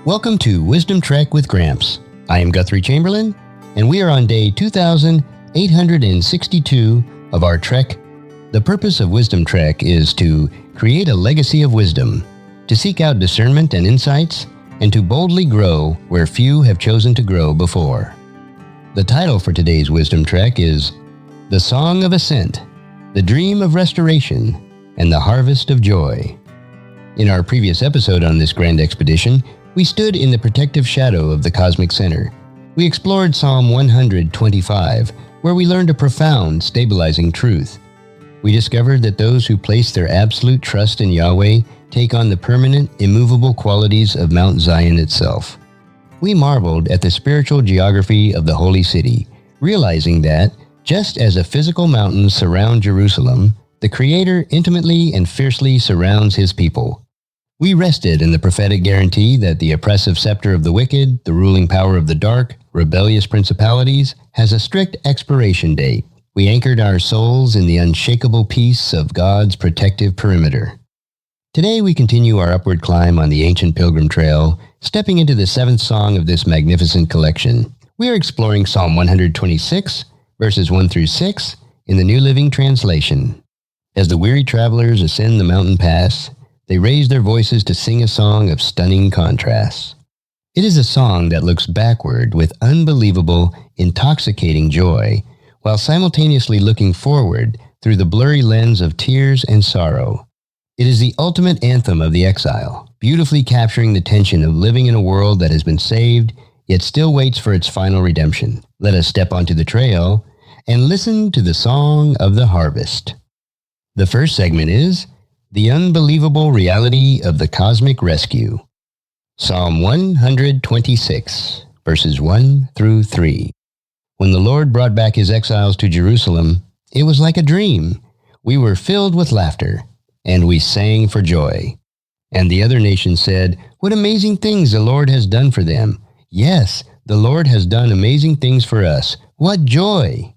Welcome to Wisdom-Trek with Gramps. I am Guthrie Chamberlain, and we are on day 2862 of our trek. The purpose of Wisdom-Trek is to create a legacy of wisdom, to seek out discernment and insights, and to boldly grow where few have chosen to grow before. The title for today's Wisdom-Trek is The Song of Ascent, the Dream of Restoration, and the Harvest of Joy. In our previous episode on this grand expedition, we stood in the protective shadow of the cosmic center. We explored Psalm 125, where we learned a profound, stabilizing truth. We discovered that those who place their absolute trust in Yahweh take on the permanent, immovable qualities of Mount Zion itself. We marveled at the spiritual geography of the Holy City, realizing that, just as a physical mountain surrounds Jerusalem, the Creator intimately and fiercely surrounds His people. We rested in the prophetic guarantee that the oppressive scepter of the wicked, the ruling power of the dark, rebellious principalities, has a strict expiration date. We anchored our souls in the unshakable peace of God's protective perimeter. Today we continue our upward climb on the ancient pilgrim trail, stepping into the seventh song of this magnificent collection. We are exploring Psalm 126, verses 1 through 6, in the New Living Translation. As the weary travelers ascend the mountain pass, they raise their voices to sing a song of stunning contrasts. It is a song that looks backward with unbelievable, intoxicating joy, while simultaneously looking forward through the blurry lens of tears and sorrow. It is the ultimate anthem of the exile, beautifully capturing the tension of living in a world that has been saved, yet still waits for its final redemption. Let us step onto the trail and listen to the Song of the Harvest. The first segment is The Unbelievable Reality of the Cosmic Rescue. Psalm 126, verses 1 through 3. When the Lord brought back His exiles to Jerusalem, it was like a dream. We were filled with laughter, and we sang for joy. And the other nations said, "What amazing things the Lord has done for them." Yes, the Lord has done amazing things for us. What joy!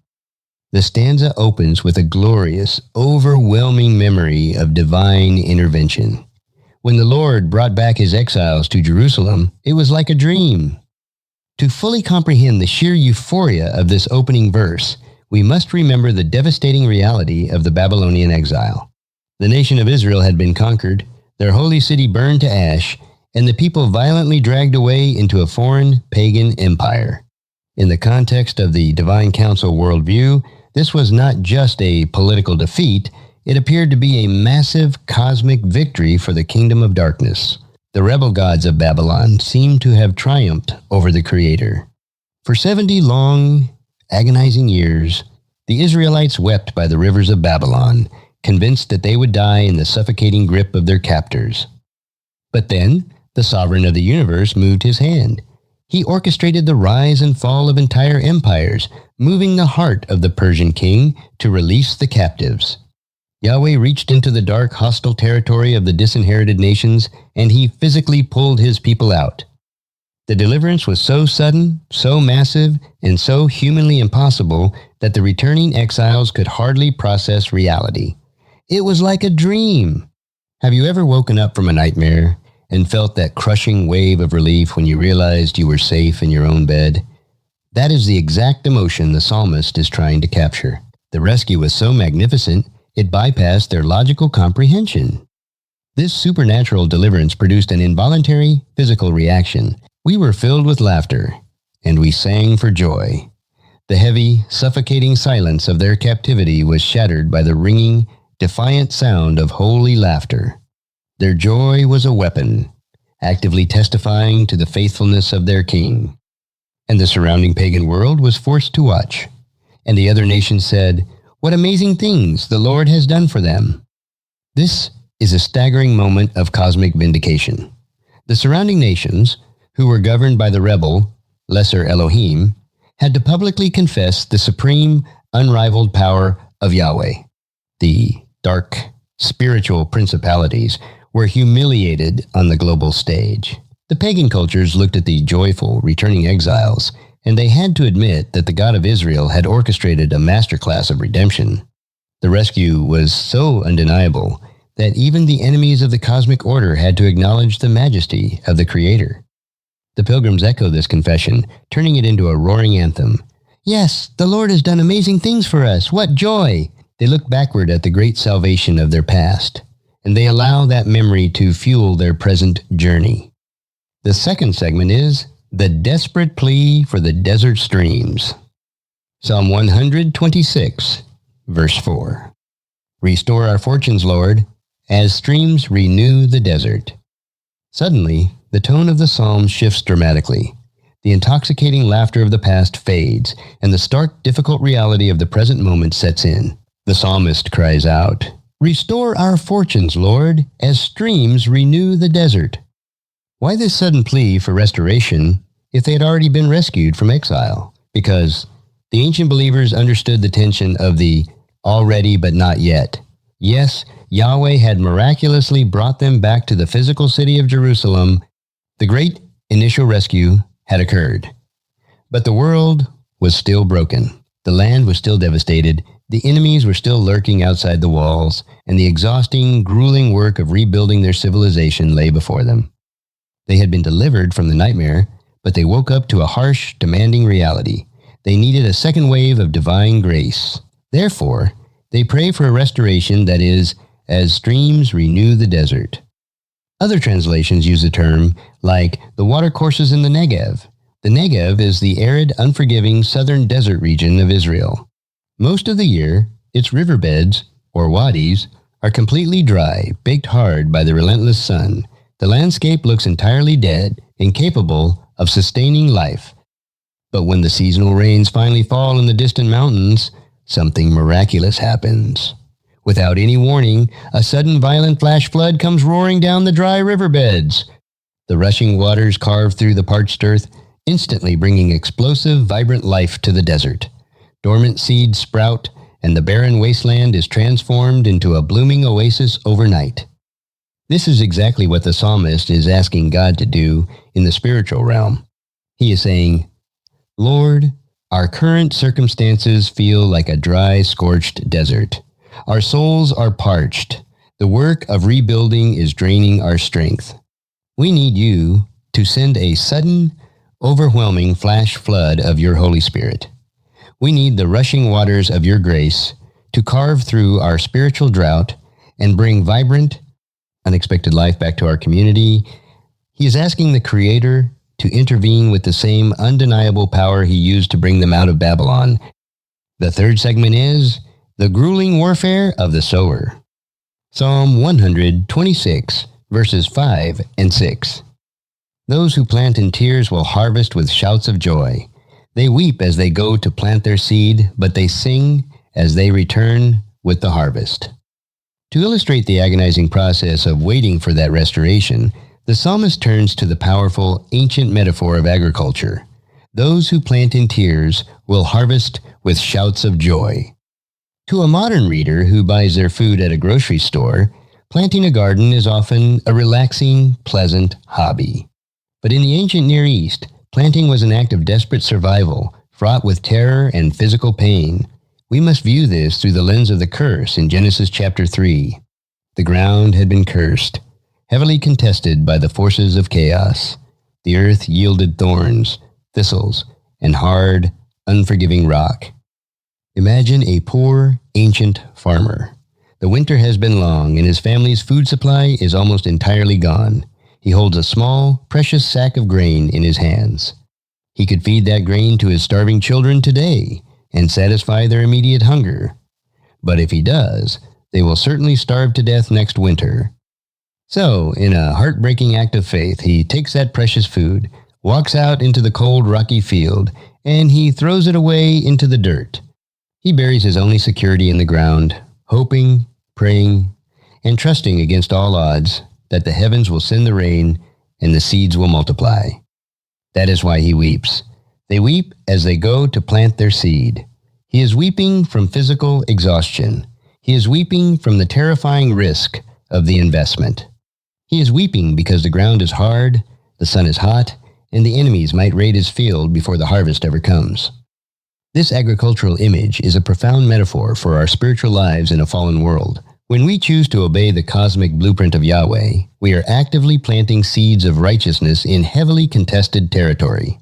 The stanza opens with a glorious, overwhelming memory of divine intervention. When the Lord brought back His exiles to Jerusalem, it was like a dream. To fully comprehend the sheer euphoria of this opening verse, we must remember the devastating reality of the Babylonian exile. The nation of Israel had been conquered, their holy city burned to ash, and the people violently dragged away into a foreign, pagan empire. In the context of the Divine Council worldview, this was not just a political defeat, it appeared to be a massive cosmic victory for the kingdom of darkness. The rebel gods of Babylon seemed to have triumphed over the Creator. For 70 long, agonizing years, the Israelites wept by the rivers of Babylon, convinced that they would die in the suffocating grip of their captors. But then, the sovereign of the universe moved His hand. He orchestrated the rise and fall of entire empires, moving the heart of the Persian king to release the captives. Yahweh reached into the dark, hostile territory of the disinherited nations, and He physically pulled His people out. The deliverance was so sudden, so massive, and so humanly impossible that the returning exiles could hardly process reality. It was like a dream. Have you ever woken up from a nightmare and felt that crushing wave of relief when you realized you were safe in your own bed? That is the exact emotion the psalmist is trying to capture. The rescue was so magnificent, it bypassed their logical comprehension. This supernatural deliverance produced an involuntary physical reaction. We were filled with laughter, and we sang for joy. The heavy, suffocating silence of their captivity was shattered by the ringing, defiant sound of holy laughter. Their joy was a weapon, actively testifying to the faithfulness of their king. And the surrounding pagan world was forced to watch. And the other nations said, "What amazing things the Lord has done for them." This is a staggering moment of cosmic vindication. The surrounding nations, who were governed by the rebel, lesser Elohim, had to publicly confess the supreme, unrivaled power of Yahweh. The dark, spiritual principalities were humiliated on the global stage. The pagan cultures looked at the joyful, returning exiles, and they had to admit that the God of Israel had orchestrated a masterclass of redemption. The rescue was so undeniable that even the enemies of the cosmic order had to acknowledge the majesty of the Creator. The pilgrims echo this confession, turning it into a roaring anthem. Yes, the Lord has done amazing things for us. What joy! They look backward at the great salvation of their past, and they allow that memory to fuel their present journey. The second segment is the desperate plea for the desert streams. Psalm 126, verse 4. Restore our fortunes, Lord, as streams renew the desert. Suddenly, the tone of the psalm shifts dramatically. The intoxicating laughter of the past fades, and the stark, difficult reality of the present moment sets in. The psalmist cries out, Restore our fortunes, Lord, as streams renew the desert. Why this sudden plea for restoration if they had already been rescued from exile? Because the ancient believers understood the tension of the already but not yet. Yes, Yahweh had miraculously brought them back to the physical city of Jerusalem. The great initial rescue had occurred. But the world was still broken. The land was still devastated. The enemies were still lurking outside the walls, and the exhausting, grueling work of rebuilding their civilization lay before them. They had been delivered from the nightmare, but they woke up to a harsh, demanding reality. They needed a second wave of divine grace. Therefore, they pray for a restoration that is, as streams renew the desert. Other translations use the term like the watercourses in the Negev. The Negev is the arid, unforgiving southern desert region of Israel. Most of the year, its riverbeds, or wadis, are completely dry, baked hard by the relentless sun. The landscape looks entirely dead, incapable of sustaining life. But when the seasonal rains finally fall in the distant mountains, something miraculous happens. Without any warning, a sudden violent flash flood comes roaring down the dry riverbeds. The rushing waters carve through the parched earth, instantly bringing explosive, vibrant life to the desert. Dormant seeds sprout, and the barren wasteland is transformed into a blooming oasis overnight. This is exactly what the psalmist is asking God to do in the spiritual realm. He is saying, Lord, our current circumstances feel like a dry, scorched desert. Our souls are parched. The work of rebuilding is draining our strength. We need you to send a sudden, overwhelming flash flood of your Holy Spirit. We need the rushing waters of your grace to carve through our spiritual drought and bring vibrant, unexpected life back to our community. He is asking the Creator to intervene with the same undeniable power he used to bring them out of Babylon. The third segment is the grueling warfare of the sower. Psalm 126, verses 5 and 6. Those who plant in tears will harvest with shouts of joy. They weep as they go to plant their seed, but they sing as they return with the harvest. To illustrate the agonizing process of waiting for that restoration, the psalmist turns to the powerful, ancient metaphor of agriculture. Those who plant in tears will harvest with shouts of joy. To a modern reader who buys their food at a grocery store, planting a garden is often a relaxing, pleasant hobby. But in the ancient Near East, planting was an act of desperate survival, fraught with terror and physical pain. We must view this through the lens of the curse in Genesis chapter 3. The ground had been cursed, heavily contested by the forces of chaos. The earth yielded thorns, thistles, and hard, unforgiving rock. Imagine a poor, ancient farmer. The winter has been long, and his family's food supply is almost entirely gone. He holds a small, precious sack of grain in his hands. He could feed that grain to his starving children today and satisfy their immediate hunger. But if he does, they will certainly starve to death next winter. So, in a heartbreaking act of faith, he takes that precious food, walks out into the cold, rocky field, and he throws it away into the dirt. He buries his only security in the ground, hoping, praying, and trusting against all odds that the heavens will send the rain and the seeds will multiply. That is why he weeps. They weep as they go to plant their seed. He is weeping from physical exhaustion. He is weeping from the terrifying risk of the investment. He is weeping because the ground is hard, the sun is hot, and the enemies might raid his field before the harvest ever comes. This agricultural image is a profound metaphor for our spiritual lives in a fallen world. When we choose to obey the cosmic blueprint of Yahweh, we are actively planting seeds of righteousness in heavily contested territory.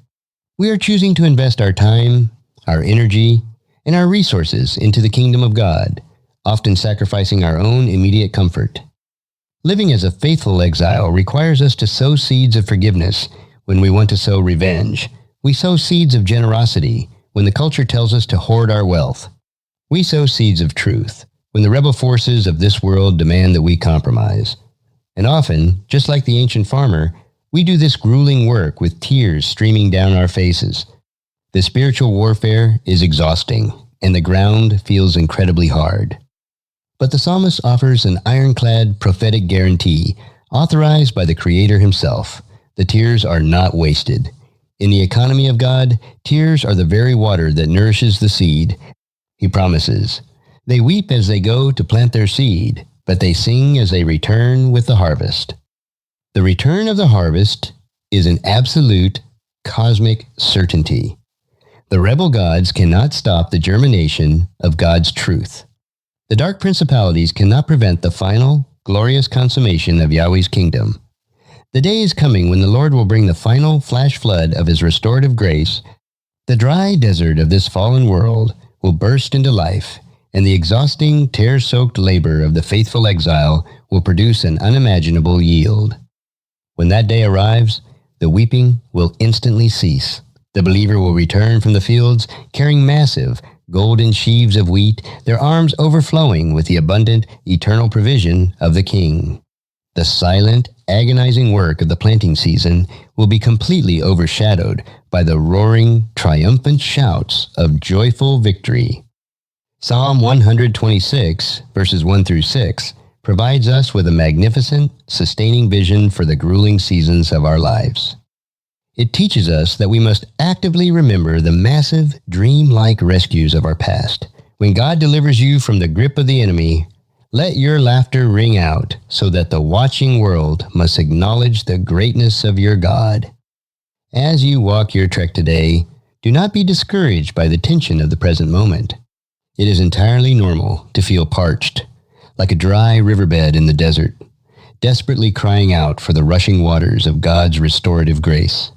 We are choosing to invest our time, our energy, and our resources into the kingdom of God, often sacrificing our own immediate comfort. Living as a faithful exile requires us to sow seeds of forgiveness when we want to sow revenge. We sow seeds of generosity when the culture tells us to hoard our wealth. We sow seeds of truth when the rebel forces of this world demand that we compromise. And often, just like the ancient farmer, we do this grueling work with tears streaming down our faces. The spiritual warfare is exhausting, and the ground feels incredibly hard. But the psalmist offers an ironclad prophetic guarantee, authorized by the Creator himself. The tears are not wasted. In the economy of God, tears are the very water that nourishes the seed. He promises, "They weep as they go to plant their seed, but they sing as they return with the harvest." The return of the harvest is an absolute cosmic certainty. The rebel gods cannot stop the germination of God's truth. The dark principalities cannot prevent the final, glorious consummation of Yahweh's kingdom. The day is coming when the Lord will bring the final flash flood of His restorative grace. The dry desert of this fallen world will burst into life, and the exhausting, tear-soaked labor of the faithful exile will produce an unimaginable yield. When that day arrives, the weeping will instantly cease. The believer will return from the fields carrying massive, golden sheaves of wheat, their arms overflowing with the abundant, eternal provision of the King. The silent, agonizing work of the planting season will be completely overshadowed by the roaring, triumphant shouts of joyful victory. Psalm 126, verses 1 through 6, provides us with a magnificent, sustaining vision for the grueling seasons of our lives. It teaches us that we must actively remember the massive, dream-like rescues of our past. When God delivers you from the grip of the enemy, let your laughter ring out so that the watching world must acknowledge the greatness of your God. As you walk your trek today, do not be discouraged by the tension of the present moment. It is entirely normal to feel parched, like a dry riverbed in the desert, desperately crying out for the rushing waters of God's restorative grace.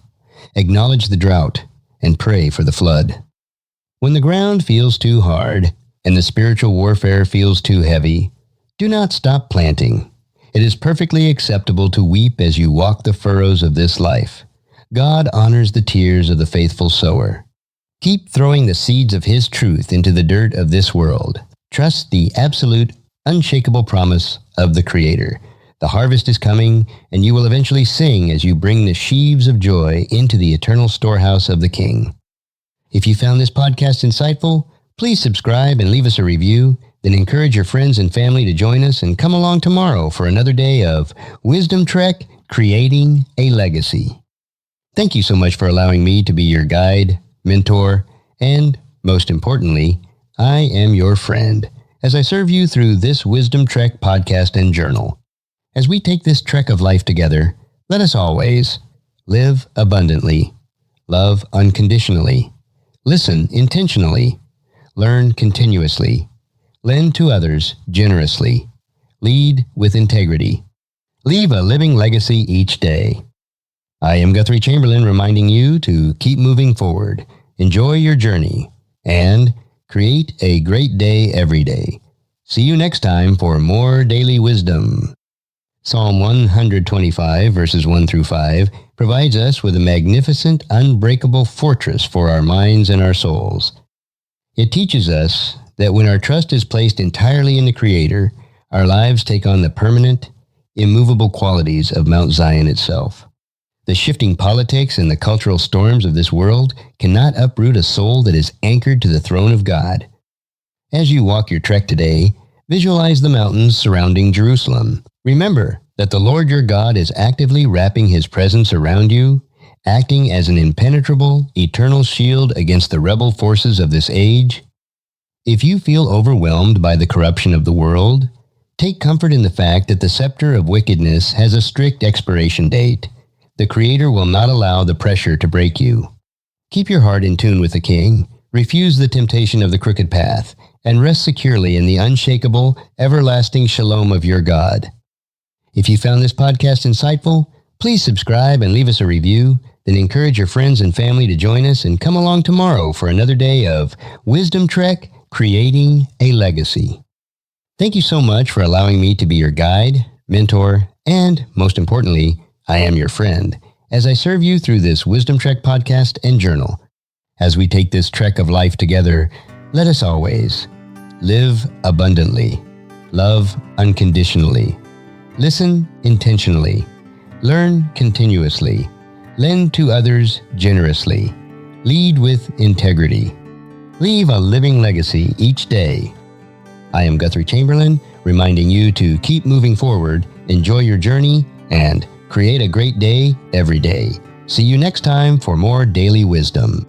Acknowledge the drought and pray for the flood. When the ground feels too hard and the spiritual warfare feels too heavy, do not stop planting. It is perfectly acceptable to weep as you walk the furrows of this life. God honors the tears of the faithful sower. Keep throwing the seeds of His truth into the dirt of this world. Trust the absolute, unshakable promise of the Creator. The harvest is coming, and you will eventually sing as you bring the sheaves of joy into the eternal storehouse of the King. If you found this podcast insightful, please subscribe and leave us a review. Then encourage your friends and family to join us and come along tomorrow for another day of Wisdom Trek, Creating a Legacy. Thank you so much for allowing me to be your guide, mentor, and, most importantly, I am your friend as I serve you through this Wisdom Trek podcast and journal. As we take this trek of life together, let us always live abundantly, love unconditionally, listen intentionally, learn continuously, lend to others generously, lead with integrity, leave a living legacy each day. I am Guthrie Chamberlain, reminding you to keep moving forward, enjoy your journey, and create a great day every day. See you next time for more daily wisdom. Psalm 125, verses 1 through 5, provides us with a magnificent, unbreakable fortress for our minds and our souls. It teaches us that when our trust is placed entirely in the Creator, our lives take on the permanent, immovable qualities of Mount Zion itself. The shifting politics and the cultural storms of this world cannot uproot a soul that is anchored to the throne of God. As you walk your trek today, visualize the mountains surrounding Jerusalem. Remember that the Lord your God is actively wrapping His presence around you, acting as an impenetrable, eternal shield against the rebel forces of this age. If you feel overwhelmed by the corruption of the world, take comfort in the fact that the scepter of wickedness has a strict expiration date. The Creator will not allow the pressure to break you. Keep your heart in tune with the King. Refuse the temptation of the crooked path and rest securely in the unshakable, everlasting shalom of your God. If you found this podcast insightful, please subscribe and leave us a review, then encourage your friends and family to join us and come along tomorrow for another day of Wisdom Trek, Creating a Legacy. Thank you so much for allowing me to be your guide, mentor, and, most importantly, I am your friend, as I serve you through this Wisdom Trek podcast and journal. As we take this trek of life together, let us always live abundantly, love unconditionally, listen intentionally, learn continuously, lend to others generously, lead with integrity, leave a living legacy each day. I am Guthrie Chamberlain, reminding you to keep moving forward, enjoy your journey, and create a great day every day. See you next time for more daily wisdom.